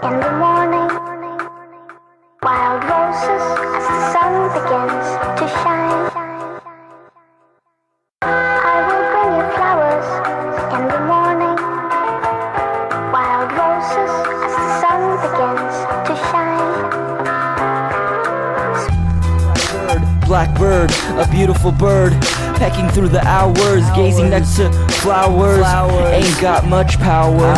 in the morning, wild roses as the sun begins to shine. I will bring you flowers in the morning, wild roses as the sun begins to shine. Blackbird, a beautiful bird, pecking through the hours, gazing next to flowers. Ain't got much power.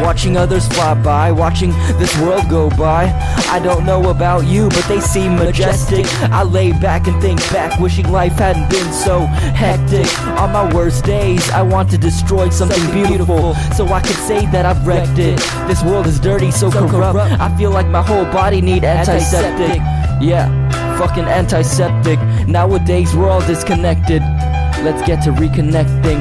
Watching others fly by, watching this world go by. I don't know about you, but they seem majestic. I lay back and think back, wishing life hadn't been so hectic. On my worst days, I want to destroy something beautiful, so I could say that I've wrecked it. This world is dirty, so corrupt. I feel like my whole body need antiseptic. Yeah, fucking antiseptic. Nowadays we're all disconnected. Let's get to reconnecting.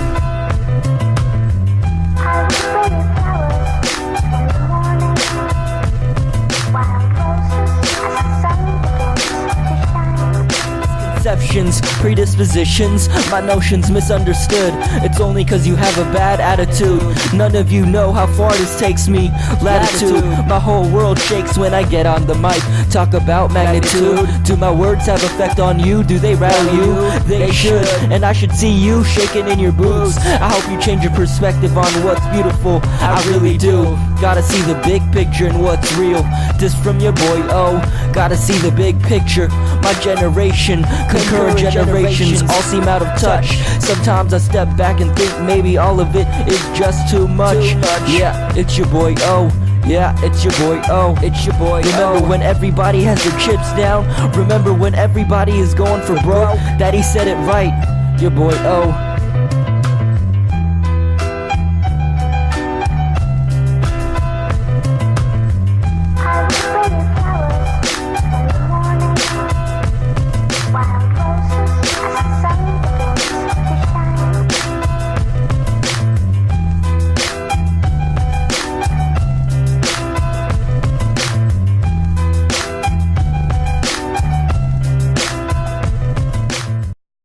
Misconceptions, predispositions, my notions misunderstood. It's only cause you have a bad attitude. None of you know how far this takes me. Latitude, my whole world shakes when I get on the mic. Talk about magnitude. Do my words have effect on you? Do they rattle you? They should, and I should see you shaking in your boots. I hope you change your perspective on what's beautiful. I really do. Gotta see the big picture and what's real. This from your boy, oh. Gotta see the big picture. My generation, concurrent generations all seem out of touch. Sometimes I step back and think maybe all of it is just too much. Yeah, it's your boy, oh. Yeah, it's your boy, oh. It's your boy, remember when everybody has their chips down? Remember when everybody is going for broke? Daddy said it right. Your boy, oh.